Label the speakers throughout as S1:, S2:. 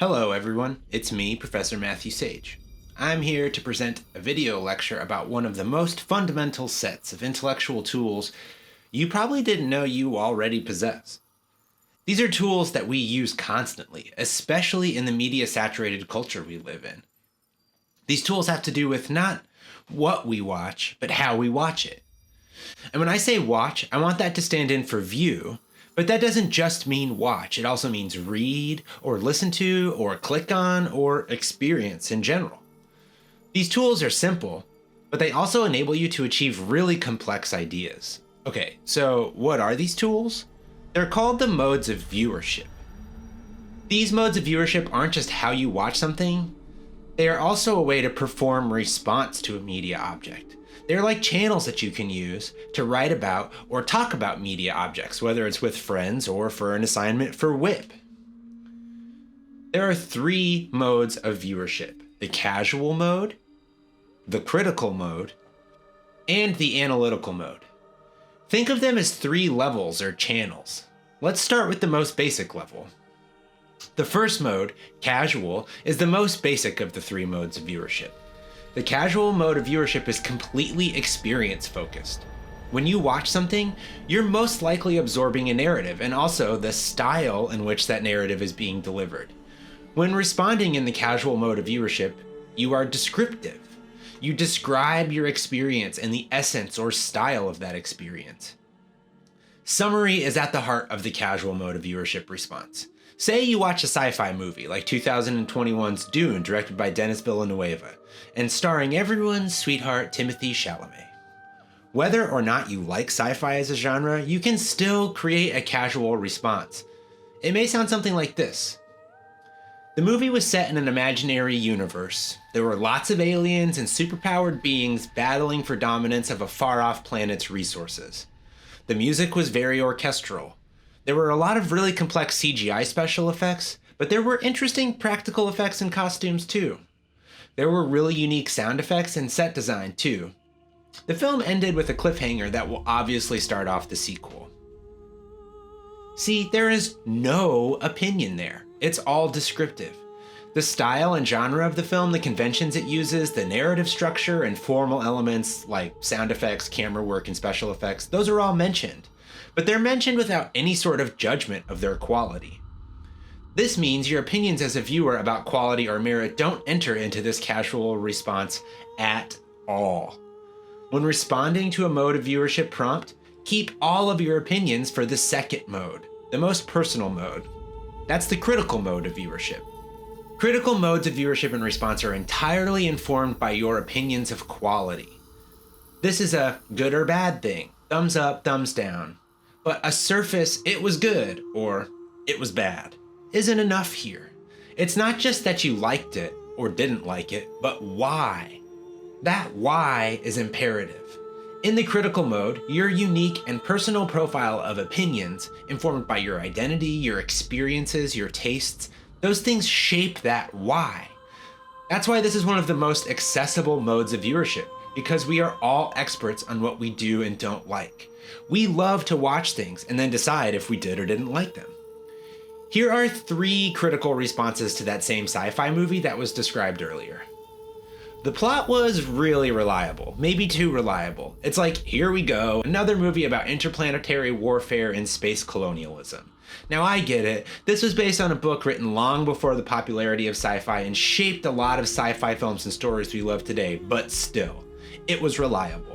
S1: Hello everyone, it's me, Professor Matthew Sage. I'm here to present a video lecture about one of the most fundamental sets of intellectual tools you probably didn't know you already possess. These are tools that we use constantly, especially in the media-saturated culture we live in. These tools have to do with not what we watch, but how we watch it. And when I say watch, I want that to stand in for view, but that doesn't just mean watch. It also means read, or listen to, or click on, or experience in general. These tools are simple, but they also enable you to achieve really complex ideas. Okay, so what are these tools? They're called the modes of viewership. These modes of viewership aren't just how you watch something, they are also a way to perform response to a media object. They're like channels that you can use to write about or talk about media objects, whether it's with friends or for an assignment for WIP. There are three modes of viewership: the casual mode, the critical mode, and the analytical mode. Think of them as three levels or channels. Let's start with the most basic level. The first mode, casual, is the most basic of the three modes of viewership. The casual mode of viewership is completely experience focused. When you watch something, you're most likely absorbing a narrative and also the style in which that narrative is being delivered. When responding in the casual mode of viewership, you are descriptive. You describe your experience and the essence or style of that experience. Summary is at the heart of the casual mode of viewership response. Say you watch a sci-fi movie like 2021's Dune, directed by Denis Villeneuve, and starring everyone's sweetheart Timothée Chalamet. Whether or not you like sci-fi as a genre, you can still create a casual response. It may sound something like this. The movie was set in an imaginary universe. There were lots of aliens and superpowered beings battling for dominance of a far-off planet's resources. The music was very orchestral. There were a lot of really complex CGI special effects, but there were interesting practical effects and costumes too. There were really unique sound effects and set design too. The film ended with a cliffhanger that will obviously start off the sequel. See, there is no opinion there. It's all descriptive. The style and genre of the film, the conventions it uses, the narrative structure and formal elements like sound effects, camera work, and special effects, those are all mentioned. But they're mentioned without any sort of judgment of their quality. This means your opinions as a viewer about quality or merit don't enter into this casual response at all. When responding to a mode of viewership prompt, keep all of your opinions for the second mode, the most personal mode. That's the critical mode of viewership. Critical modes of viewership and response are entirely informed by your opinions of quality. This is a good or bad thing, thumbs up, thumbs down. But a surface "it was good" or "it was bad" isn't enough here. It's not just that you liked it or didn't like it, but why. That why is imperative. In the critical mode, your unique and personal profile of opinions, informed by your identity, your experiences, your tastes, those things shape that why. That's why this is one of the most accessible modes of viewership, because we are all experts on what we do and don't like. We love to watch things and then decide if we did or didn't like them. Here are three critical responses to that same sci-fi movie that was described earlier. The plot was really reliable, maybe too reliable. It's like, here we go, another movie about interplanetary warfare and space colonialism. Now I get it, this was based on a book written long before the popularity of sci-fi and shaped a lot of sci-fi films and stories we love today, but still, it was reliable.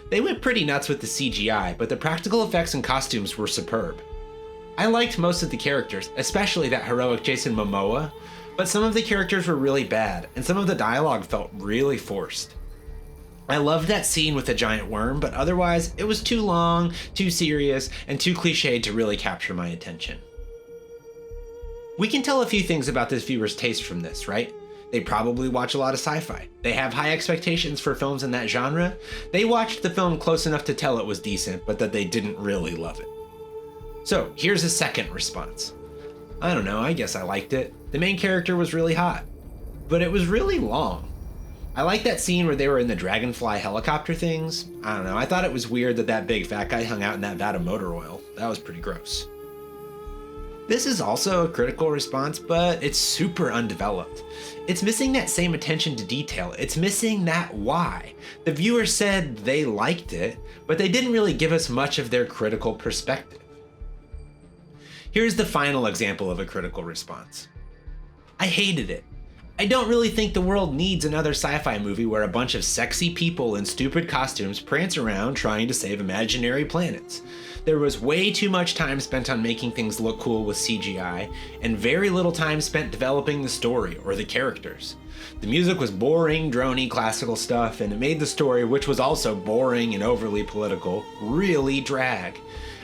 S1: They went pretty nuts with the CGI, but the practical effects and costumes were superb. I liked most of the characters, especially that heroic Jason Momoa, but some of the characters were really bad, and some of the dialogue felt really forced. I loved that scene with the giant worm, but otherwise, it was too long, too serious, and too cliched to really capture my attention. We can tell a few things about this viewer's taste from this, right? They probably watch a lot of sci-fi. They have high expectations for films in that genre. They watched the film close enough to tell it was decent, but that they didn't really love it. So here's a second response. I don't know, I guess I liked it. The main character was really hot, but it was really long. I like that scene where they were in the dragonfly helicopter things. I don't know, I thought it was weird that big fat guy hung out in that vat of motor oil. That was pretty gross. This is also a critical response, but it's super undeveloped. It's missing that same attention to detail. It's missing that why. The viewer said they liked it, but they didn't really give us much of their critical perspective. Here's the final example of a critical response. I hated it. I don't really think the world needs another sci-fi movie where a bunch of sexy people in stupid costumes prance around trying to save imaginary planets. There was way too much time spent on making things look cool with CGI, and very little time spent developing the story or the characters. The music was boring, drony, classical stuff, and it made the story, which was also boring and overly political, really drag.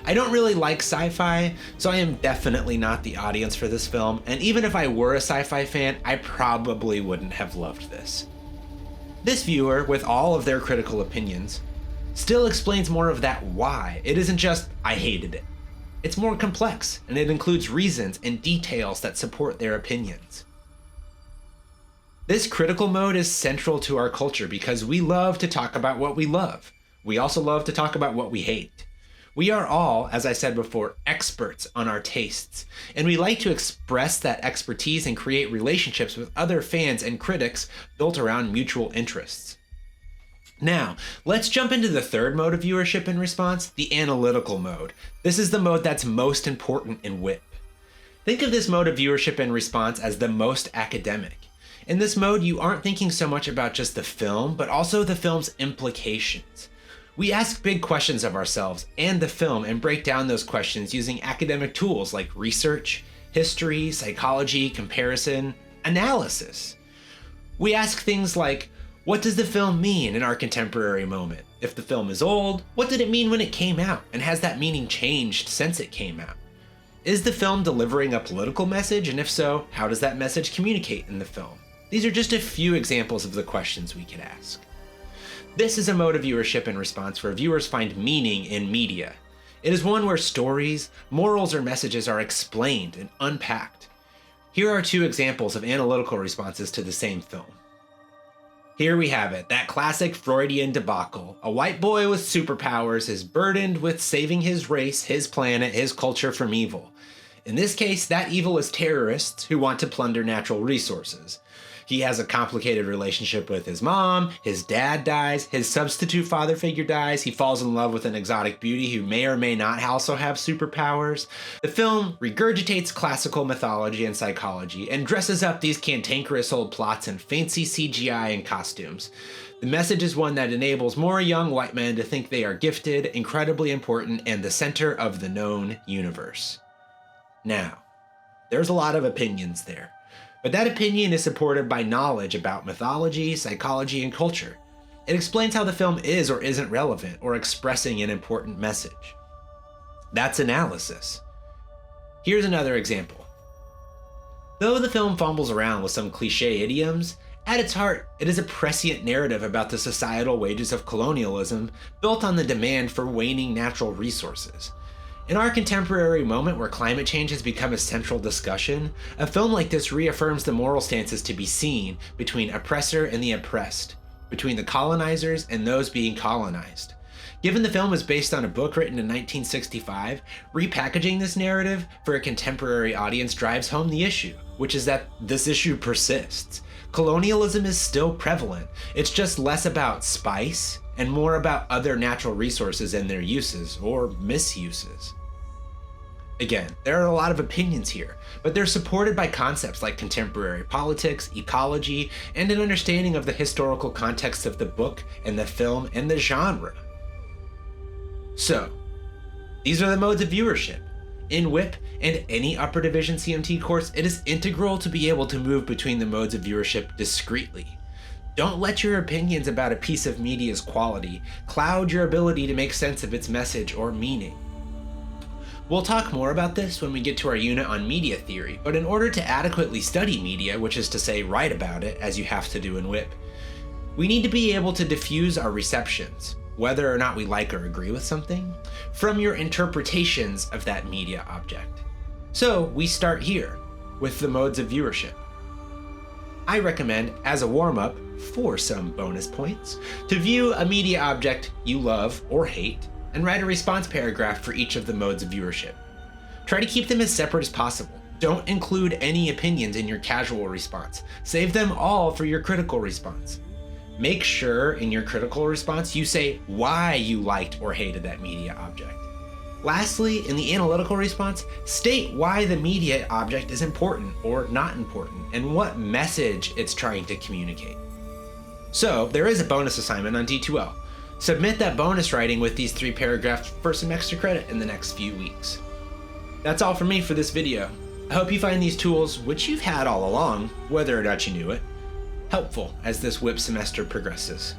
S1: I don't really like sci-fi, so I am definitely not the audience for this film, and even if I were a sci-fi fan, I probably wouldn't have loved this. This viewer, with all of their critical opinions, still explains more of that why. It isn't just, I hated it. It's more complex, and it includes reasons and details that support their opinions. This critical mode is central to our culture because we love to talk about what we love. We also love to talk about what we hate. We are all, as I said before, experts on our tastes, and we like to express that expertise and create relationships with other fans and critics built around mutual interests. Now, let's jump into the third mode of viewership and response, the analytical mode. This is the mode that's most important in WIP. Think of this mode of viewership and response as the most academic. In this mode, you aren't thinking so much about just the film, but also the film's implications. We ask big questions of ourselves and the film and break down those questions using academic tools like research, history, psychology, comparison, analysis. We ask things like, what does the film mean in our contemporary moment? If the film is old, what did it mean when it came out? And has that meaning changed since it came out? Is the film delivering a political message? And if so, how does that message communicate in the film? These are just a few examples of the questions we could ask. This is a mode of viewership and response where viewers find meaning in media. It is one where stories, morals, or messages are explained and unpacked. Here are two examples of analytical responses to the same film. Here we have it, that classic Freudian debacle. A white boy with superpowers is burdened with saving his race, his planet, his culture from evil. In this case, that evil is terrorists who want to plunder natural resources. He has a complicated relationship with his mom, his dad dies, his substitute father figure dies, he falls in love with an exotic beauty who may or may not also have superpowers. The film regurgitates classical mythology and psychology and dresses up these cantankerous old plots in fancy CGI and costumes. The message is one that enables more young white men to think they are gifted, incredibly important, and the center of the known universe. Now, there's a lot of opinions there. But that opinion is supported by knowledge about mythology, psychology, and culture. It explains how the film is or isn't relevant or expressing an important message. That's analysis. Here's another example. Though the film fumbles around with some cliché idioms, at its heart, it is a prescient narrative about the societal wages of colonialism built on the demand for waning natural resources. In our contemporary moment where climate change has become a central discussion, a film like this reaffirms the moral stances to be seen between oppressor and the oppressed, between the colonizers and those being colonized. Given the film is based on a book written in 1965, repackaging this narrative for a contemporary audience drives home the issue, which is that this issue persists. Colonialism is still prevalent. It's just less about spice and more about other natural resources and their uses or misuses. Again, there are a lot of opinions here, but they're supported by concepts like contemporary politics, ecology, and an understanding of the historical context of the book and the film and the genre. So, these are the modes of viewership. In WIP and any upper division CMT course, it is integral to be able to move between the modes of viewership discreetly. Don't let your opinions about a piece of media's quality cloud your ability to make sense of its message or meaning. We'll talk more about this when we get to our unit on media theory, but in order to adequately study media, which is to say write about it, as you have to do in WIP, we need to be able to diffuse our receptions, whether or not we like or agree with something, from your interpretations of that media object. So we start here, with the modes of viewership. I recommend, as a warm-up, for some bonus points, to view a media object you love or hate, and write a response paragraph for each of the modes of viewership. Try to keep them as separate as possible. Don't include any opinions in your casual response. Save them all for your critical response. Make sure in your critical response you say why you liked or hated that media object. Lastly, in the analytical response, state why the media object is important or not important and what message it's trying to communicate. So, there is a bonus assignment on D2L. Submit that bonus writing with these 3 paragraphs for some extra credit in the next few weeks. That's all from me for this video. I hope you find these tools, which you've had all along, whether or not you knew it, helpful as this WIP semester progresses.